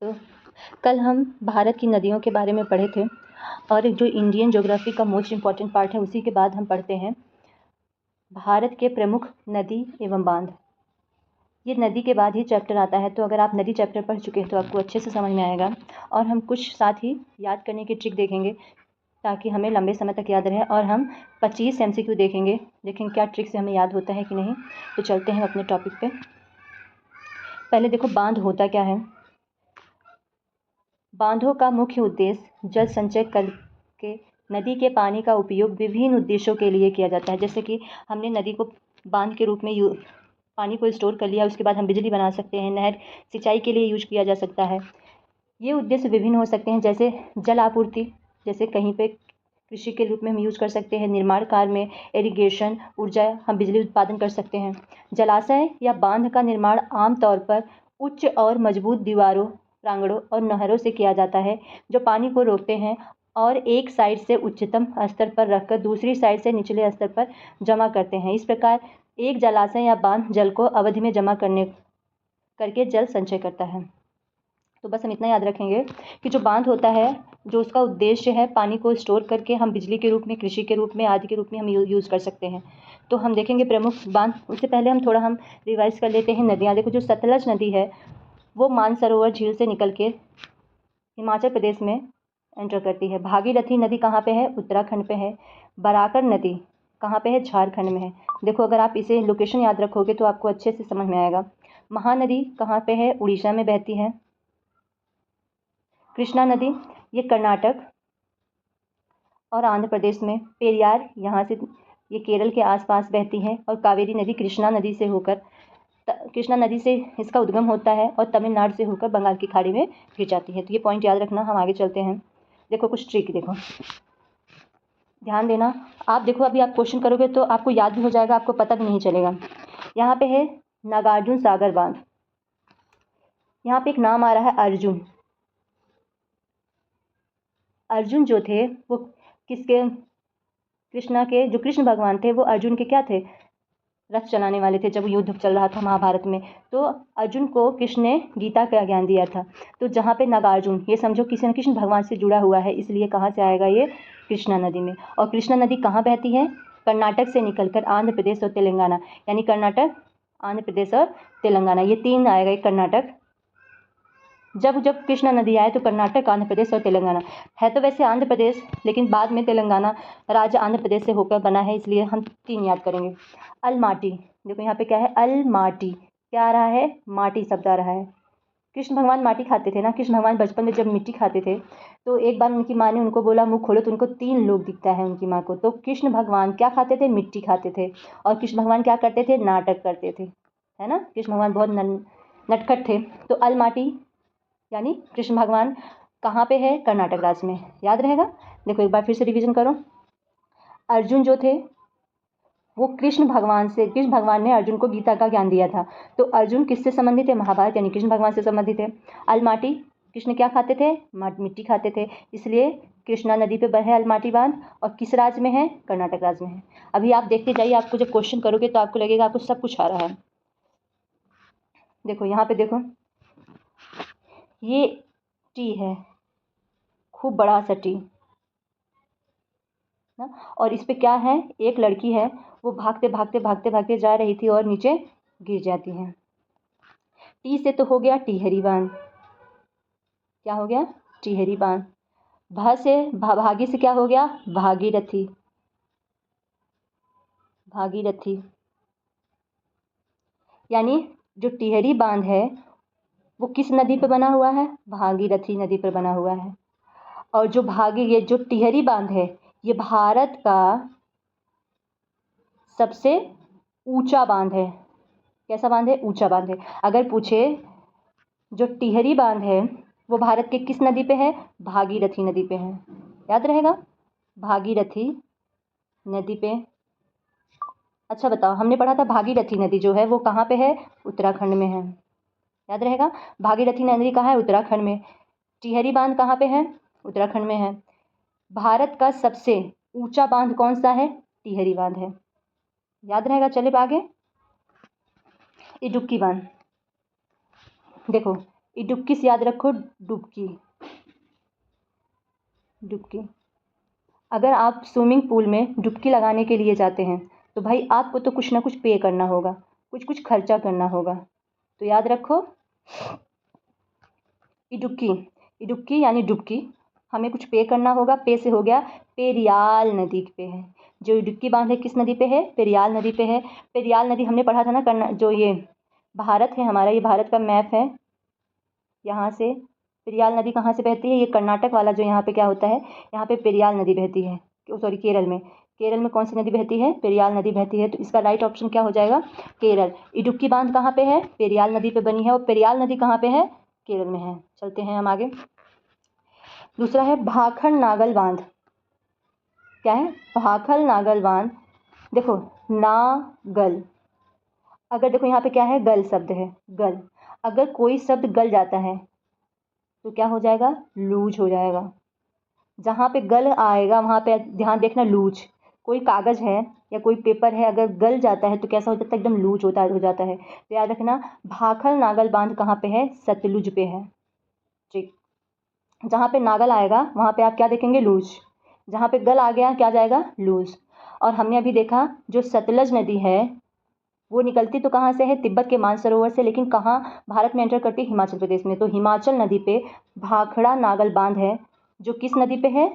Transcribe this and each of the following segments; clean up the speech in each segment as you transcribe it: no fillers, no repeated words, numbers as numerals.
तो कल हम भारत की नदियों के बारे में पढ़े थे और जो इंडियन ज्योग्राफी का मोस्ट इम्पॉर्टेंट पार्ट है उसी के बाद हम पढ़ते हैं भारत के प्रमुख नदी एवं बांध। ये नदी के बाद ही चैप्टर आता है, तो अगर आप नदी चैप्टर पढ़ चुके हैं तो आपको अच्छे से समझ में आएगा। और हम कुछ साथ ही याद करने की ट्रिक देखेंगे ताकि हमें लंबे समय तक याद रहे, और हम 25 MCQ देखेंगे क्या ट्रिक से हमें याद होता है कि नहीं। तो चलते हैं अपने टॉपिक पे। पहले देखो बांध होता क्या है। बांधों का मुख्य उद्देश्य जल संचय करके नदी के पानी का उपयोग विभिन्न उद्देश्यों के लिए किया जाता है। जैसे कि हमने नदी को बांध के रूप में पानी को स्टोर कर लिया, उसके बाद हम बिजली बना सकते हैं, नहर सिंचाई के लिए यूज किया जा सकता है। ये उद्देश्य विभिन्न हो सकते हैं, जैसे जल आपूर्ति, जैसे कहीं पे कृषि के रूप में हम यूज कर सकते हैं, निर्माण कार्य में इरिगेशन, ऊर्जा, हम बिजली उत्पादन कर सकते हैं। जलाशय या बांध का निर्माण आमतौर पर उच्च और मजबूत दीवारों, प्रांगणों और नहरों से किया जाता है, जो पानी को रोकते हैं और एक साइड से उच्चतम स्तर पर रखकर दूसरी साइड से निचले स्तर पर जमा करते हैं। इस प्रकार एक जलाशय या बांध जल को अवधि में जमा करके जल संचय करता है। तो बस हम इतना याद रखेंगे कि जो बांध होता है, जो उसका उद्देश्य है पानी को स्टोर करके हम बिजली के रूप में, कृषि के रूप में, आदि के रूप में हम यूज़ कर सकते हैं। तो हम देखेंगे प्रमुख बांध। उससे पहले हम रिवाइज कर लेते हैं नदियाँ। देखो, जो सतलज नदी है वो मानसरोवर झील से निकल के हिमाचल प्रदेश में एंटर करती है। भागीरथी नदी कहाँ पे है? उत्तराखंड पे है। बराकर नदी कहाँ पे है? झारखंड में है। देखो, अगर आप इसे लोकेशन याद रखोगे तो आपको अच्छे से समझ में आएगा। महानदी कहाँ पे है? उड़ीसा में बहती है। कृष्णा नदी ये कर्नाटक और आंध्र प्रदेश में। पेरियार यहाँ से ये केरल के आसपास बहती है। और कावेरी नदी कृष्णा नदी से इसका उद्गम होता है और तमिलनाडु से होकर बंगाल की खाड़ी में गिर जाती है। तो ये पॉइंट याद रखना। हम आगे चलते हैं। देखो कुछ ट्रिक, देखो ध्यान देना। आप देखो, अभी आप क्वेश्चन करोगे तो आपको याद भी हो जाएगा, आपको पता भी नहीं चलेगा। यहाँ पे है नागार्जुन सागर बांध। यहाँ पे एक नाम आ रहा है अर्जुन। अर्जुन जो थे वो किसके? कृष्ण भगवान थे, वो अर्जुन के क्या थे? रथ चलाने वाले थे जब युद्ध चल रहा था महाभारत में। तो अर्जुन को कृष्ण ने गीता का ज्ञान दिया था। तो जहाँ पे नागार्जुन, ये समझो किसी न कृष्ण भगवान से जुड़ा हुआ है, इसलिए कहाँ से आएगा ये? कृष्णा नदी में। और कृष्णा नदी कहाँ बहती है? कर्नाटक से निकलकर आंध्र प्रदेश और तेलंगाना, यानी कर्नाटक, आंध्र प्रदेश और तेलंगाना, ये तीन आएगा। एक कर्नाटक, जब कृष्णा नदी आए तो कर्नाटक, आंध्र प्रदेश और तेलंगाना है। तो वैसे आंध्र प्रदेश, लेकिन बाद में तेलंगाना राज्य आंध्र प्रदेश से होकर बना है, इसलिए हम तीन याद करेंगे। अलमाटी, देखो यहाँ पे क्या है? अलमाटी, क्या आ रहा है? माटी शब्द आ रहा है। कृष्ण भगवान माटी खाते थे ना। कृष्ण भगवान बचपन में जब मिट्टी खाते थे तो एक बार उनकी माँ ने उनको बोला मुँह खोलो, तो उनको 3 लोग दिखता है उनकी माँ को। तो कृष्ण भगवान क्या खाते थे? मिट्टी खाते थे। और कृष्ण भगवान क्या करते थे? नाटक करते थे, है ना। कृष्ण भगवान बहुत नटखट थे। तो अलमाटी यानी कृष्ण भगवान कहाँ पे है? कर्नाटक राज्य में। याद रहेगा। देखो एक बार फिर से रिवीजन करो। अर्जुन जो थे वो कृष्ण भगवान ने अर्जुन को गीता का ज्ञान दिया था। तो अर्जुन किससे संबंधित है? महाभारत, यानी कृष्ण भगवान से संबंधित है। अलमाटी, कृष्ण क्या खाते थे? मिट्टी खाते थे, इसलिए कृष्णा नदी पे है अलमाटी बांध। और किस राज्य में है? कर्नाटक राज्य में है। अभी आप देखते जाइए, आपको जब क्वेश्चन करोगे तो आपको लगेगा आपको सब कुछ आ रहा है। देखो यहाँ पे देखो, ये टी है, खूब बड़ा सा टी ना। और इस पे क्या है? एक लड़की है, वो भागते भागते भागते भागते जा रही थी और नीचे गिर जाती है। टी से तो हो गया टिहरी बांध। क्या हो गया? टिहरी बांध। भागी से क्या हो गया? भागीरथी। यानी जो टिहरी बांध है वो किस नदी पर बना हुआ है? भागीरथी नदी पर बना हुआ है। और ये जो टिहरी बांध है ये भारत का सबसे ऊंचा बांध है। कैसा बांध है? ऊंचा बांध है। अगर पूछे जो टिहरी बांध है वो भारत के किस नदी पे है? भागीरथी नदी पे है। याद रहेगा, भागीरथी नदी पे। अच्छा बताओ, हमने पढ़ा था भागीरथी नदी जो है वो कहाँ पे है? उत्तराखंड में है। याद रहेगा, भागीरथी नदी कहाँ है? उत्तराखंड में। टिहरी बांध कहाँ पे है? उत्तराखंड में है। भारत का सबसे ऊंचा बांध कौन सा है? टिहरी बांध है। याद रहेगा। चले आगे, इडुक्की बांध। देखो इडुक्की से याद रखो डुबकी, डुबकी। अगर आप स्विमिंग पूल में डुबकी लगाने के लिए जाते हैं तो भाई आपको तो कुछ ना कुछ पे करना होगा, कुछ कुछ खर्चा करना होगा, तो याद रखो इडुक्की, इडुक्की यानी डुबकी, हमें कुछ पे करना होगा। पे से हो गया पेरियाल नदी पे है, जो इडुक्की बांध है किस नदी पे है, पेरियाल नदी पे है। पेरियाल नदी हमने पढ़ा था ना, जो ये भारत है हमारा, ये भारत का मैप है, यहाँ से पेरियाल नदी कहाँ से बहती है, ये कर्नाटक वाला जो यहाँ पे क्या होता है, यहाँ पे पेरियाल नदी बहती है, सॉरी केरल में, केरल में कौन सी नदी बहती है, पेरियाल नदी बहती है, तो इसका राइट ऑप्शन क्या हो जाएगा, केरल। इडुक्की बांध कहाँ पे है, पेरियाल नदी पे बनी है, और पेरियाल नदी कहाँ पे है, केरल में है। चलते हैं हम आगे। दूसरा है भाखड़ नागल बांध, क्या है, भाखड़ नागल बांध। देखो नागल, अगर देखो यहाँ पे क्या है, गल शब्द है, गल, अगर कोई शब्द गल जाता है तो क्या हो जाएगा, लूज हो जाएगा। जहाँ पे गल आएगा वहाँ पे ध्यान देखना, लूज। कोई कागज़ है या कोई पेपर है, अगर गल जाता है तो कैसा हो जाता है, एकदम लूज हो जाता है। तो याद रखना भाखड़ नागल बांध कहाँ पे है, सतलुज पे है। ठीक, जहाँ पे नागल आएगा वहाँ पे आप क्या देखेंगे, लूज, जहाँ पे गल आ गया क्या जाएगा, लूज। और हमने अभी देखा जो सतलज नदी है वो निकलती तो कहाँ से है, तिब्बत के मानसरोवर से, लेकिन कहाँ भारत में एंटर करती, हिमाचल प्रदेश में। तो हिमाचल नदी पे भाखड़ा नागल बांध है, जो किस नदी पे है,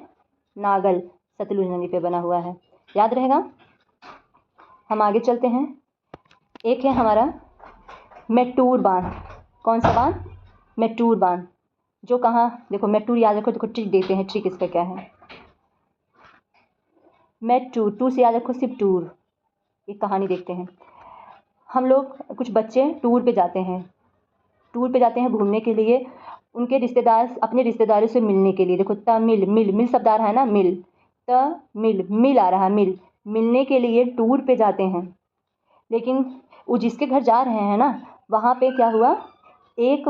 नागल, सतलुज नदी पे बना हुआ है, याद रहेगा। हम आगे चलते हैं। एक है हमारा मेट्टूर बांध, कौन सा बांध, मेट्टूर बांध, जो कहाँ, देखो मेट्टूर याद रखो, देखो ट्रिक देते हैं, ट्रिक इसका क्या है, मेट्टूर, टूर से याद रखो सिर्फ टूर। एक कहानी देखते हैं, हम लोग कुछ बच्चे टूर पे जाते हैं, टूर पे जाते हैं घूमने के लिए, उनके रिश्तेदार, अपने रिश्तेदारों से मिलने के लिए। देखो तमिल, मिल, मिल शब्द आ रहा है ना, मिल, तमिल, मिल आ रहा है, मिल, मिलने के लिए टूर पे जाते हैं। लेकिन वो जिसके घर जा रहे हैं ना, वहाँ पे क्या हुआ, एक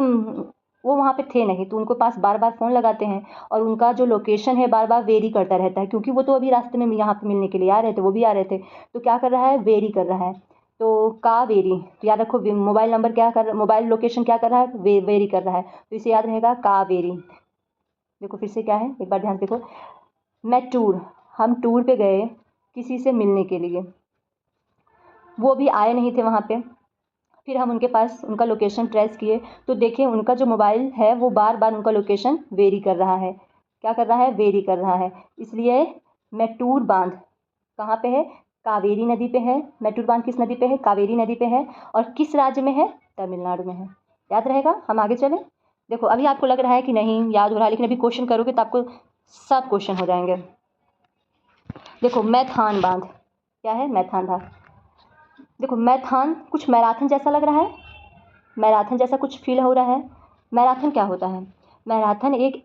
वो वहाँ पे थे नहीं, तो उनको पास बार बार फ़ोन लगाते हैं, और उनका जो लोकेशन है बार बार वेरी करता रहता है, क्योंकि वो तो अभी रास्ते में यहाँ पे मिलने के लिए आ रहे थे, वो भी आ रहे थे, तो क्या कर रहा है, वेरी कर रहा है। तो कावेरी, तो याद रखो मोबाइल नंबर क्या कर, मोबाइल लोकेशन क्या कर रहा है, वेरी कर रहा है, तो इसे याद रहेगा कावेरी। देखो फिर से क्या है, एक बार ध्यान से देखो, मैं टूर, हम टूर पे गए किसी से मिलने के लिए, वो भी आए नहीं थे वहाँ पे, फिर हम उनके पास उनका लोकेशन ट्रेस किए, तो देखिए उनका जो मोबाइल है वो बार बार उनका लोकेशन वेरी कर रहा है, क्या कर रहा है, वेरी कर रहा है। इसलिए मेट्टूर बांध कहाँ पे है, कावेरी नदी पे है। मेट्टूर बांध किस नदी पे है, कावेरी नदी पे है, और किस राज्य में है, तमिलनाडु में है, याद रहेगा। हम आगे चलें। देखो अभी आपको लग रहा है कि नहीं याद हो रहा है, लेकिन अभी क्वेश्चन करोगे तो आपको सब क्वेश्चन हो जाएंगे। देखो मैथान बांध, क्या है, मैथान बांध। देखो मैथान कुछ मैराथन जैसा लग रहा है, मैराथन जैसा कुछ फील हो रहा है। मैराथन क्या होता है, मैराथन एक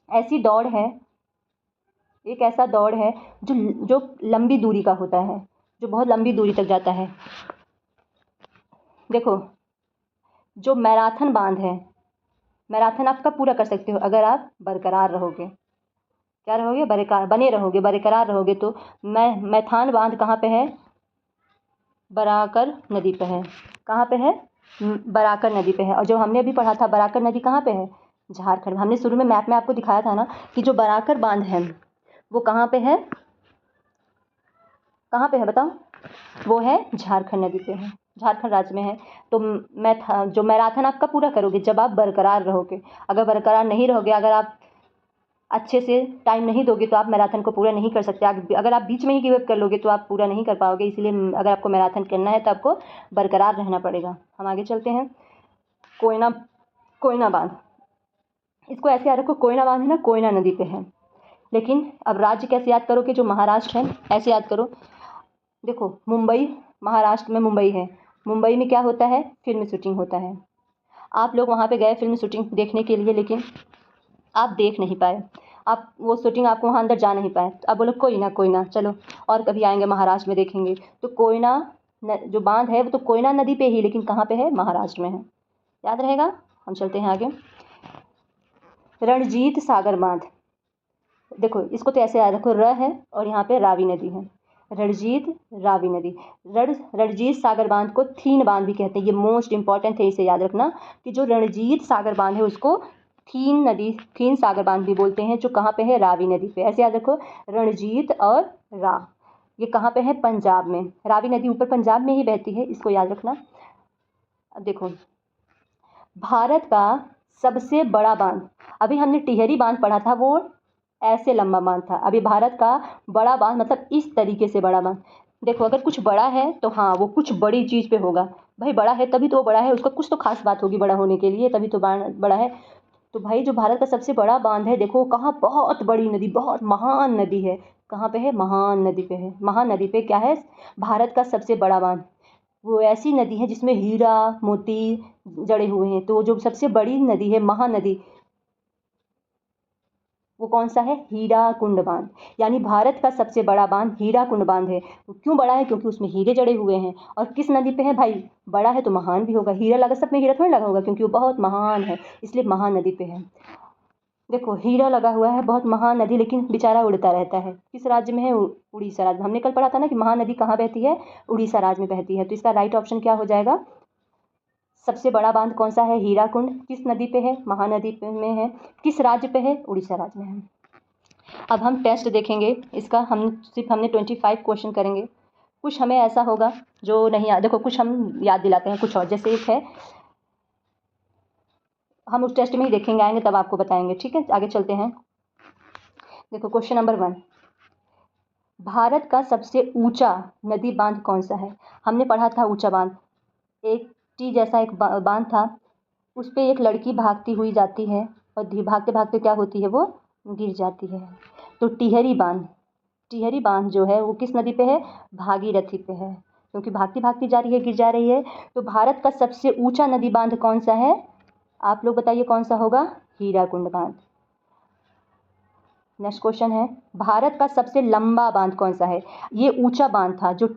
ऐसी दौड़ है, एक ऐसा दौड़ है जो लंबी दूरी का होता है, जो बहुत लंबी दूरी तक जाता है। देखो जो मैराथन बांध है, मैराथन आप कब पूरा कर सकते हो, अगर आप बरकरार रहोगे, क्या रहोगे, बने रहोगे, बरकरार रहोगे। तो मैथान बांध कहाँ पे है, बराकर नदी पे है, कहाँ पे है, बराकर नदी पे है। और जो हमने अभी पढ़ा था बराकर नदी कहाँ पे है, झारखंड। हमने शुरू में मैप में आपको दिखाया था ना कि जो बराकर बांध है वो कहाँ पे है, कहाँ पे है बताओ, वो है झारखंड नदी पे है, झारखंड राज्य में है। तो जो मैराथन आप कब पूरा करोगे, जब आप बरकरार रहोगे। अगर बरकरार नहीं रहोगे, अगर आप अच्छे से टाइम नहीं दोगे तो आप मैराथन को पूरा नहीं कर सकते। अगर आप बीच में ही गिव अप कर लोगे तो आप पूरा नहीं कर पाओगे। इसलिए अगर आपको मैराथन करना है तो आपको बरकरार रहना पड़ेगा। हम आगे चलते हैं। कोयना बांध, इसको ऐसे याद रखो, कोयना बांध है ना, कोयना नदी पे है। लेकिन अब राज्य कैसे याद करोगे, जो महाराष्ट्र है ऐसे याद करो। देखो मुंबई, महाराष्ट्र में मुंबई है, मुंबई में क्या होता है, फिल्म शूटिंग होता है। आप लोग वहाँ पे गए फिल्म शूटिंग देखने के लिए, लेकिन आप देख नहीं पाए, आप वो शूटिंग, आपको वहाँ अंदर जा नहीं पाए। तो अब बोलो कोई ना चलो और कभी आएंगे महाराष्ट्र में देखेंगे। तो कोयना जो बांध है वो तो कोयना नदी पे ही, लेकिन कहाँ पे है, महाराष्ट्र में है, याद रहेगा। हम चलते हैं आगे। रणजीत सागर बांध, देखो इसको तो ऐसे याद रखो, र है और यहाँ पे रावी नदी है। रणजीत रावी नदी। रणजीत सागर बांध को थीन बांध भी कहते हैं। ये मोस्ट इंपॉर्टेंट है, इसे याद रखना कि जो रणजीत सागर बांध है उसको थीन सागर बांध भी बोलते हैं, जो कहाँ पे है, रावी नदी पे। ऐसे याद रखो, रणजीत और रा, ये कहाँ पे है, पंजाब में। रावी नदी ऊपर पंजाब में ही बहती है, इसको याद रखना। अब देखो, भारत का सबसे बड़ा बांध, अभी हमने टिहरी बांध पढ़ा था, वो ऐसे लंबा बांध था। अभी भारत का बड़ा बांध मतलब इस तरीके से बड़ा बांध। देखो, अगर कुछ बड़ा है तो हाँ वो कुछ बड़ी चीज़ पे होगा। भाई बड़ा है तभी तो वो बड़ा है, उसका कुछ तो खास बात होगी बड़ा होने के लिए, तभी तो बड़ा है। तो भाई जो भारत का सबसे बड़ा बांध है, देखो कहाँ, बहुत बड़ी नदी, बहुत महान नदी है। कहाँ पे है, महान नदी पे है। महान नदी पे क्या है, भारत का सबसे बड़ा बांध। वो ऐसी नदी है जिसमें हीरा मोती जड़े हुए हैं। तो जो सबसे बड़ी नदी है, महानदी, वो कौन सा है, हीराकुंड बांध। यानी भारत का सबसे बड़ा बांध हीराकुंड बांध है। तो क्यों बड़ा है, क्योंकि उसमें हीरे जड़े हुए हैं। और किस नदी पे है भाई, बड़ा है तो महान भी होगा। हीरा लगा, सब में हीरा थोड़ी लगा होगा, क्योंकि वो बहुत महान है, इसलिए महान नदी पे है। देखो, हीरा लगा हुआ है, बहुत महान नदी, लेकिन बेचारा उड़ता रहता है। किस राज्य में है, उड़ीसा राज्य में। हमने कल पढ़ा था ना कि महानदी कहाँ बहती है, उड़ीसा राज्य में बहती है। तो इसका राइट ऑप्शन क्या हो जाएगा, सबसे बड़ा बांध कौन सा है, हीराकुंड। किस नदी पे है, महानदी पे में है। किस राज्य पे है, उड़ीसा राज्य में है। अब हम टेस्ट देखेंगे इसका, हमने 25 क्वेश्चन करेंगे। कुछ हमें ऐसा होगा जो नहीं याद, देखो कुछ हम याद दिलाते हैं, कुछ और। जैसे एक है, हम उस टेस्ट में ही देखेंगे, आएंगे तब आपको बताएंगे, ठीक है। आगे चलते हैं। देखो क्वेश्चन नंबर 1, भारत का सबसे ऊंचा नदी बांध कौन सा है। हमने पढ़ा था ऊंचा बांध, एक टी जैसा एक बांध था, उस पर एक लड़की भागती हुई जाती है और भागते भागते क्या होती है, वो गिर जाती है। तो टिहरी बांध जो है वो किस नदी पे है, भागीरथी पे है, क्योंकि भागती भागती जा रही है, गिर जा रही है। तो भारत का सबसे ऊंचा नदी बांध कौन सा है, आप लोग बताइए कौन सा होगा, हीराकुंड बांध। नेक्स्ट क्वेश्चन है, भारत का सबसे लंबा बांध कौन सा है। ये ऊंचा बांध था, जो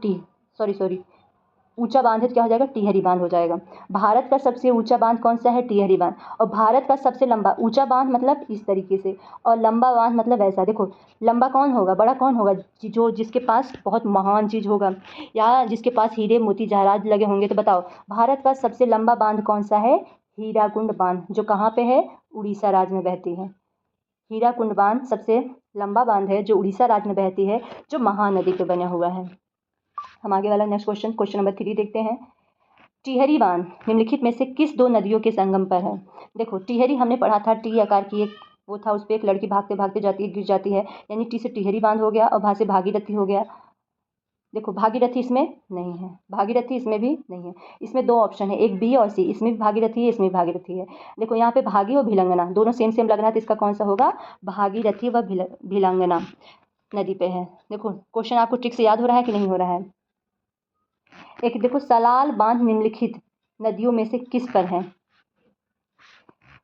ऊंचा बांध है तो क्या हो जाएगा, टिहरी बांध हो जाएगा। भारत का सबसे ऊंचा बांध कौन सा है, टिहरी बांध। और भारत का सबसे लंबा, ऊंचा बांध मतलब इस तरीके से, और लंबा बांध मतलब ऐसा। देखो, लंबा कौन होगा, बड़ा कौन होगा, जो जिसके पास बहुत महान चीज़ होगा, या जिसके पास हीरे मोती जवाहरात लगे होंगे। तो बताओ, भारत का सबसे लंबा बांध कौन सा है, हीराकुंड बांध, जो कहाँ पे है, उड़ीसा राज्य में बहती है। हीराकुंड बांध सबसे लंबा बांध है, जो उड़ीसा राज्य में बहती है, जो महानदी पे बना हुआ है। हम आगे वाला नेक्स्ट क्वेश्चन नंबर 3 देखते हैं। टिहरी बांध निम्नलिखित में से किस दो नदियों के संगम पर है। देखो, टिहरी हमने पढ़ा था, टी आकार की एक वो था, उस पर एक लड़की भागते भागते जाती है, गिर जाती है, यानी टी से टिहरी बांध हो गया, और भा से भागीरथी हो गया। देखो, भागीरथी इसमें नहीं है, भागीरथी इसमें भी नहीं है। इसमें दो ऑप्शन है, एक बी और सी, इसमें भी भागीरथी है, इसमें भी भागीरथी है। देखो यहाँ पे भागी और भिलंगना दोनों सेम सेम लग रहा है, तो इसका कौन सा होगा, भागीरथी व भिलंगना नदी पे है। देखो क्वेश्चन आपको ट्रिक से याद हो रहा है कि नहीं हो रहा है। एक देखो, सलाल बांध निम्नलिखित नदियों में से किस पर है।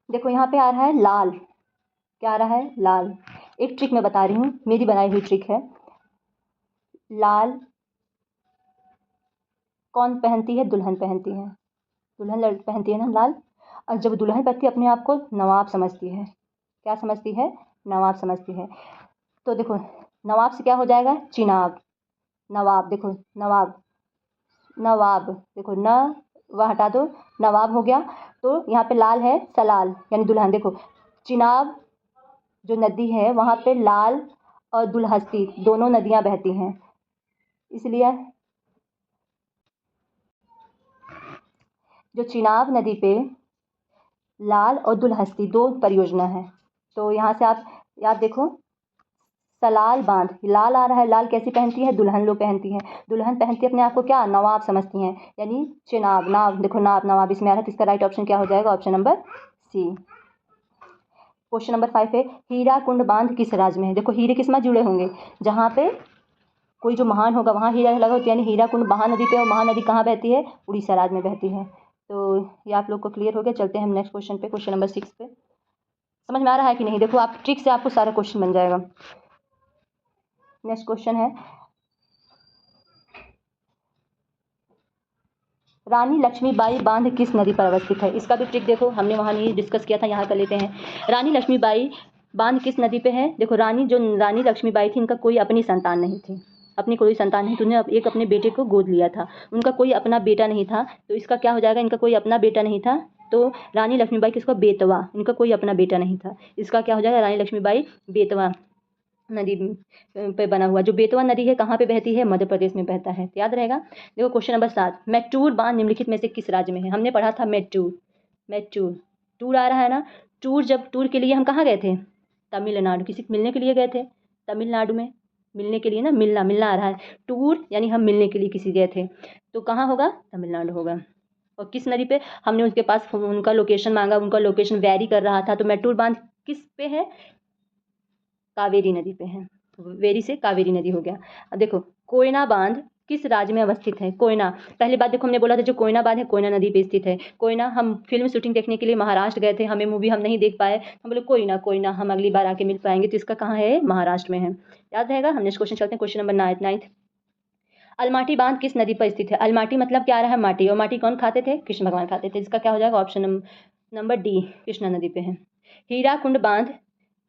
देखो यहाँ पे आ रहा है लाल, क्या आ रहा है, लाल। एक ट्रिक मैं बता रही हूँ, मेरी बनाई हुई ट्रिक है। लाल कौन पहनती है, दुल्हन पहनती है, दुल्हन पहनती है ना लाल। और जब दुल्हन पहनती है, अपने आप को नवाब समझती है। क्या समझती है, नवाब समझती है। तो देखो, नवाब से क्या हो जाएगा, चिनाब, नवाब। देखो नवाब देखो, न वह हटा दो, नवाब हो गया। तो यहाँ पे लाल है, सलाल यानी दुल्हन। देखो, चिनाब जो नदी है, वहाँ पे लाल और दुल्हस्ती दोनों नदियाँ बहती हैं, इसलिए जो चिनाब नदी पे लाल और दुल्हस्ती दो परियोजना है। तो यहाँ से आप देखो, सलाल बांध, लाल आ रहा है, लाल कैसी पहनती है, दुल्हन लोग पहनती हैं। दुल्हन पहनती है, अपने आप को क्या, नवाब समझती हैं, यानी चिनाब, नाव। देखो नवाब इसमें आ रहा है, तो इसका राइट ऑप्शन क्या हो जाएगा, option number C. Question number 5 है, हीराकुंड बांध किस राज्य में है। देखो, हीरे किस में जुड़े होंगे, जहाँ पे कोई जो महान होगा वहाँ हीरा लगा होता है, यानी हीराकुंड महानदी पे, और महानदी कहाँ बहती है, उड़ीसा राज्य में बहती है। तो ये आप लोग को क्लियर हो गया। चलते हैं हम नेक्स्ट क्वेश्चन पे, क्वेश्चन नंबर 6 पे। समझ में आ रहा है कि नहीं, देखो आप ट्रिक से आपको सारा क्वेश्चन बन जाएगा। नेक्स्ट क्वेश्चन है, रानी लक्ष्मीबाई बांध किस नदी पर अवस्थित है। इसका भी ट्रिक देखो, हमने वहाँ नहीं डिस्कस किया था, यहाँ कर लेते हैं। रानी लक्ष्मीबाई बांध किस नदी पे है। देखो, रानी लक्ष्मीबाई थी, इनका कोई अपनी संतान नहीं थी, अपनी कोई संतान नहीं, तूने एक अपने बेटे को गोद लिया था, उनका कोई अपना बेटा नहीं था, तो इसका क्या हो जाएगा, इनका कोई अपना बेटा नहीं था, तो रानी लक्ष्मीबाई किसको, बेतवा, इनका कोई अपना बेटा नहीं था, इसका क्या हो जाएगा, रानी लक्ष्मीबाई बेतवा नदी पे बना हुआ। जो बेतवा नदी है कहाँ पे बहती है, मध्य प्रदेश में बहता है, याद रहेगा। देखो क्वेश्चन नंबर 7, मैटूर बांध निम्नलिखित में से किस राज्य में है। हमने पढ़ा था मैटूर, मैटूर, टूर आ रहा है ना, टूर, जब टूर के लिए हम कहाँ गए थे, तमिलनाडु, किसी को मिलने के लिए गए थे तमिलनाडु में, मिलने के लिए ना, मिलना मिलना आ रहा है, टूर यानी हम मिलने के लिए किसी गए थे, तो कहाँ होगा, तमिलनाडु होगा। और किस नदी पे, हमने उसके पास उनका लोकेशन मांगा, उनका लोकेशन वेरी कर रहा था, तो मैटूर बांध किस पे है, कावेरी नदी पे है, वेरी से कावेरी नदी हो गया। अब देखो कोयना बांध किस राज्य में अवस्थित है, कोयना, पहली बात देखो हमने बोला था जो कोयना बांध है कोयना नदी पे स्थित है। कोयना, हम फिल्म शूटिंग देखने के लिए महाराष्ट्र गए थे, हमें मूवी हम नहीं देख पाए, हम बोले कोयना कोयना, हम अगली बार आके मिल पाएंगे, तो इसका कहाँ है, महाराष्ट्र में है, याद रहेगा। हम नेक्स्ट क्वेश्चन चलते हैं, क्वेश्चन नंबर 9। अलमाटी बांध किस नदी पर स्थित है। अलमाटी मतलब क्या आ रहा है, माटी, और माटी कौन खाते थे, कृष्ण भगवान खाते थे, इसका क्या हो जाएगा, ऑप्शन नंबर डी, कृष्णा नदी पे है। हीरा कुंड बांध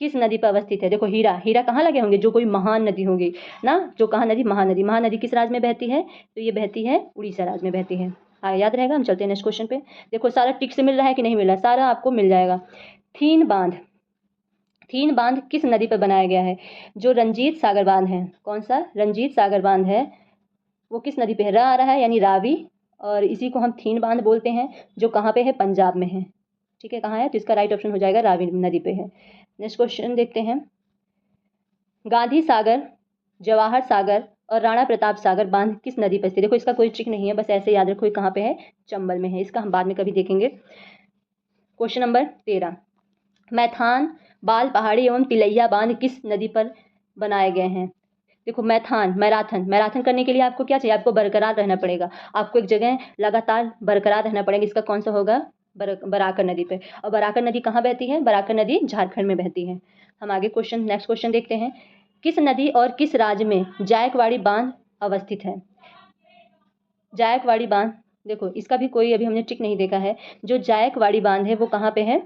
किस नदी पर अवस्थित है। देखो हीरा, हीरा कहाँ लगे होंगे, जो कोई महान नदी होगी ना, जो कहाँ नदी, महानदी, महानदी किस राज्य में बहती है, तो ये बहती है उड़ीसा राज्य में बहती है। याद रहेगा। हम चलते हैं नेक्स्ट क्वेश्चन पे। देखो सारा टिक से मिल रहा है कि नहीं मिल रहा, सारा आपको मिल जाएगा। थीन बांध, थीन बांध किस नदी पर बनाया गया है। जो रंजीत सागर बांध है, कौन सा, रंजीत सागर बांध है, वो किस नदी पे है, आ रहा है यानी रावी, और इसी को हम थीन बांध बोलते हैं, जो कहाँ पे है, पंजाब में है, ठीक है, कहाँ है, तो इसका राइट ऑप्शन हो जाएगा रावी नदी पे है। नेक्स्ट क्वेश्चन देखते हैं। गांधी सागर, जवाहर सागर और राणा प्रताप सागर बांध किस नदी पर स्थित। देखो इसका कोई ट्रिक नहीं है, बस ऐसे याद रखो कहाँ पे है, चंबल में है, इसका हम बाद में कभी देखेंगे। क्वेश्चन नंबर 13, मैथान, बाल पहाड़ी एवं तिलैया बांध किस नदी पर बनाए गए हैं। देखो मैथान, मैराथन, मैराथन करने के लिए आपको क्या चाहिए, आपको बरकरार रहना पड़ेगा, आपको एक जगह लगातार बरकरार रहना पड़ेगा, इसका कौन सा होगा, बराकर नदी पे। और बराकर नदी कहाँ बहती है, बराकर नदी झारखंड में बहती है। हम आगे क्वेश्चन, नेक्स्ट क्वेश्चन देखते हैं। किस नदी और किस राज्य में जायकवाड़ी बांध अवस्थित है। जायकवाड़ी बांध, देखो इसका भी कोई अभी हमने ट्रिक नहीं देखा है। जो जायकवाड़ी बांध है वो कहाँ पे है,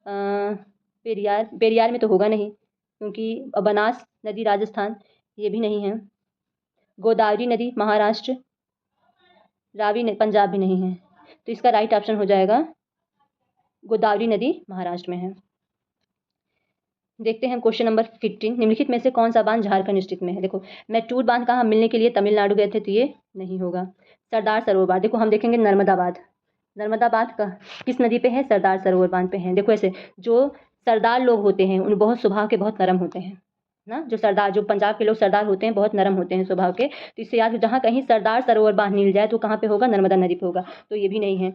पेरियार, पेरियार में तो होगा नहीं, क्योंकि बनास नदी राजस्थान, ये भी नहीं है। गोदावरी नदी महाराष्ट्र, रावी पंजाब भी नहीं है, तो इसका राइट ऑप्शन हो जाएगा गोदावरी नदी महाराष्ट्र में है। देखते हैं क्वेश्चन नंबर 15, निम्नलिखित में से कौन सा बांध झारखंड स्थित में है। देखो मैटूर बांध का हम मिलने के लिए तमिलनाडु गए थे, तो ये नहीं होगा। सरदार सरोवर बांध, देखो हम देखेंगे नर्मदा बांध, नर्मदा बांध का किस नदी पे है, सरदार सरोवर बांध पे है। देखो ऐसे जो सरदार लोग होते हैं उन बहुत स्वभाव के बहुत नरम होते हैं ना, जो सरदार, जो पंजाब के लोग सरदार होते हैं बहुत नरम होते हैं स्वभाव के, तो इससे याद, जहाँ कहीं सरदार सरोवर बांध मिल जाए तो कहाँ पे होगा, नर्मदा नदी पे होगा, तो ये भी नहीं है।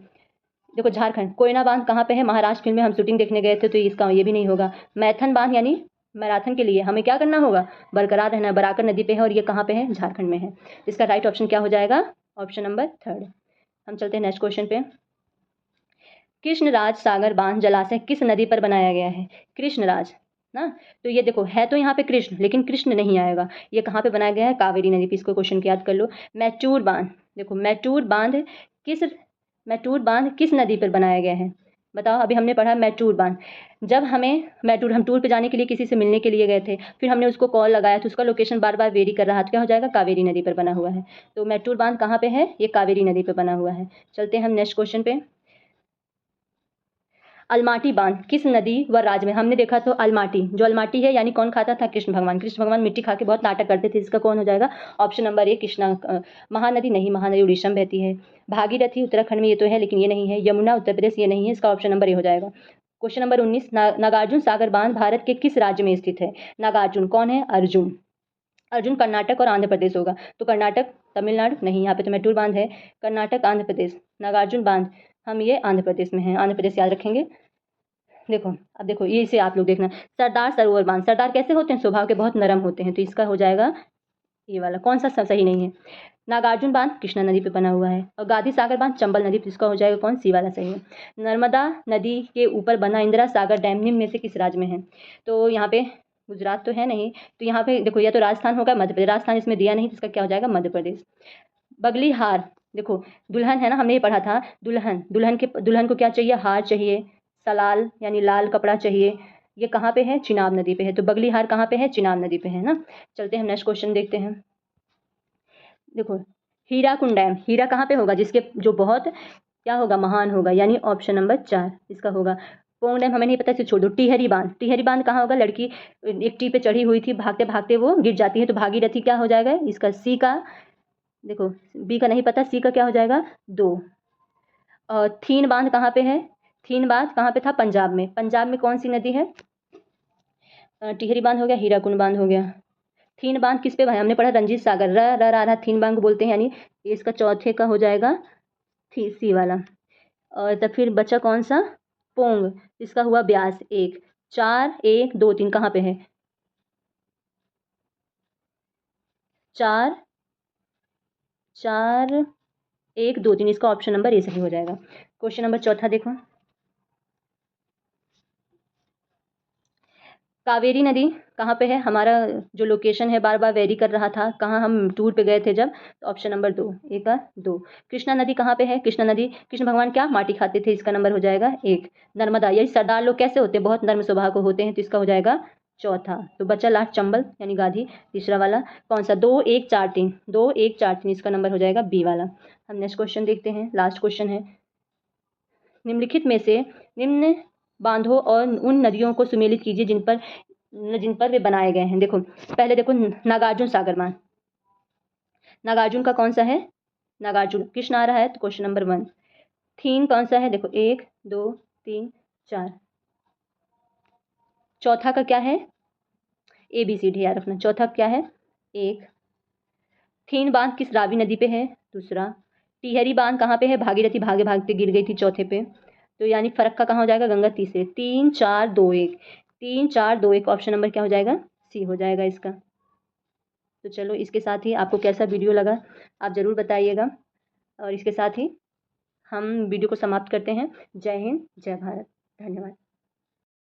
देखो झारखंड, कोयना बांध कहाँ पे है, महाराष्ट्र फिल्म में हम शूटिंग देखने गए थे, तो इसका ये भी नहीं होगा। मैथन बांध यानी मैराथन के लिए हमें क्या करना होगा, बरकरार रहना, बराकर नदी पे है, और ये कहाँ पे है, झारखंड में है। इसका राइट ऑप्शन क्या हो जाएगा, ऑप्शन नंबर 3। हम चलते हैं नेक्स्ट क्वेश्चन पे। कृष्णराज सागर बांध जलाशय किस नदी पर बनाया गया है। कृष्णराज ना, तो ये देखो है तो यहाँ पे कृष्ण, लेकिन कृष्ण नहीं आएगा, ये कहाँ पे बनाया गया है, कावेरी नदी पे, इसको क्वेश्चन को याद कर लो। मैटूर बांध, देखो मैटूर बांध किस नदी पर बनाया गया है, बताओ। अभी हमने पढ़ा मैटूर बांध, जब हम टूर पे जाने के लिए किसी से मिलने के लिए गए थे, फिर हमने उसको कॉल लगाया तो उसका लोकेशन बार बार वेरी कर रहा था, क्या हो जाएगा, कावेरी नदी पर बना हुआ है। तो मैटूर बांध कहाँ पे है, ये कावेरी नदी पर बना हुआ है। चलते हैं हम नेक्स्ट क्वेश्चन पे। अलमाटी बांध किस नदी व राज्य में, हमने देखा तो अलमाटी, जो अलमाटी है यानी कौन खाता था, कृष्ण भगवान, कृष्ण भगवान मिट्टी खा के बहुत नाटक करते थे, इसका कौन हो जाएगा, ऑप्शन नंबर 1 कृष्णा। महानदी नहीं, महानदी उड़ीसा में बहती है। भागीरथी उत्तराखंड में, ये तो है लेकिन ये नहीं है। यमुना उत्तर प्रदेश, ये नहीं है, इसका ऑप्शन नंबर ए हो जाएगा। क्वेश्चन नंबर 19, नागार्जुन सागर बांध भारत के किस राज्य में स्थित है। नागार्जुन कौन है, अर्जुन, अर्जुन कर्नाटक और आंध्र प्रदेश होगा, तो कर्नाटक, तमिलनाडु नहीं, यहाँ पे तो मैटूर बांध है, कर्नाटक आंध्र प्रदेश, नागार्जुन बांध हम ये आंध्र प्रदेश में है, आंध्र प्रदेश याद रखेंगे। देखो अब देखो ये इसे आप लोग देखना, सरदार सरोवर बांध, सरदार कैसे होते हैं, स्वभाव के बहुत नरम होते हैं, तो इसका हो जाएगा ये वाला, कौन सा सही नहीं है। नागार्जुन बांध कृष्णा नदी पे बना हुआ है, और गांधी सागर बांध चंबल नदी पे, इसका हो जाएगा कौन, सी वाला सही है। नर्मदा नदी के ऊपर बना इंदिरा सागर डैम निम्न में से किस राज्य में है। तो यहाँ पे गुजरात तो है नहीं, तो यहाँ पे देखो या तो राजस्थान होगा, मध्य प्रदेश, राजस्थान इसमें दिया नहीं, तो इसका क्या हो जाएगा, मध्य प्रदेश। बगली हार, देखो दुल्हन है ना, हमने ये पढ़ा था, दुल्हन को क्या चाहिए, हार चाहिए, सलाल यानी लाल कपड़ा चाहिए, ये कहाँ पे है, चिनाब नदी पे है, तो बगली हार कहाँ पे है, चिनाब नदी पे है ना। चलते हैं नेक्स्ट क्वेश्चन देखते हैं। देखो हीराकुंड डैम, हीरा कहाँ पे होगा, जिसके जो बहुत क्या होगा, महान होगा, यानी ऑप्शन नंबर 4 इसका होगा। पोंग डैम हमें नहीं पता, इसे छोड़ दो। टिहरी बांध, टिहरी बांध कहाँ होगा, लड़की एक टी पे चढ़ी हुई थी, भागते भागते वो गिर जाती है, तो भागीरथी क्या हो जाएगा इसका, सी का, देखो बी का नहीं पता, सी का क्या हो जाएगा 2। और थीन बांध कहाँ पे है, थीन बांध कहाँ पे था, पंजाब में, पंजाब में कौन सी नदी है, टिहरी बांध हो गया, हीराकुंड बांध हो गया। थीन बांध किस पे भाई, हमने पढ़ा रंजीत सागर, र र रा रा थीन बांध बोलते हैं, यानी इसका चौथे का हो जाएगा थी सी वाला। और तब फिर बचा कौन सा, पोंग, इसका हुआ ब्यास 1, 4 1 2 3 कहाँ पे है, 4 4 1 2 3, इसका ऑप्शन नंबर ए सही हो जाएगा। क्वेश्चन नंबर चौथा देखो, कावेरी नदी कहाँ पे है, हमारा जो लोकेशन है बार बार वेरी कर रहा था, कहाँ हम टूर पे गए थे जब, तो ऑप्शन नंबर 2, एक का 2। कृष्णा नदी कहाँ पे है, कृष्णा नदी, कृष्ण भगवान क्या माटी खाते थे, इसका नंबर हो जाएगा 1। नर्मदा, यही सरदार लोग कैसे होते हैं, बहुत नर्म स्वभाव को होते हैं, तो इसका हो जाएगा चौथा। तो बचा लास्ट चंबल यानी गाधी, तीसरा वाला कौन सा, 2 1 4 3, 2 1 4 3, इसका नंबर हो जाएगा बी वाला। हम नेक्स्ट क्वेश्चन देखते हैं, लास्ट क्वेश्चन है, निम्नलिखित में से निम्न बांधों और उन नदियों को सुमेलित कीजिए जिन पर वे बनाए गए हैं। देखो पहले देखो नागार्जुन सागर बांध, नागार्जुन का कौन सा है, नागार्जुन कृष्ण आ रहा है, तो क्वेश्चन नंबर 1। थीन कौन सा है, देखो 1 2 3 4। चौथा का क्या है, ABCD याद रखना, चौथा क्या है 1। थीन बांध किस रावी नदी पे है, दूसरा। टिहरी बांध कहाँ पे है, भागीरथी भागे भागते गिर गई थी, चौथे पे, तो यानी फर्क का कहाँ हो जाएगा, गंगा, तीसरे। 3 4 2 1, 3 4 2 1, ऑप्शन नंबर क्या हो जाएगा, सी हो जाएगा इसका। तो चलो इसके साथ ही आपको कैसा वीडियो लगा आप ज़रूर बताइएगा, और इसके साथ ही हम वीडियो को समाप्त करते हैं। जय हिंद, जय भारत, धन्यवाद।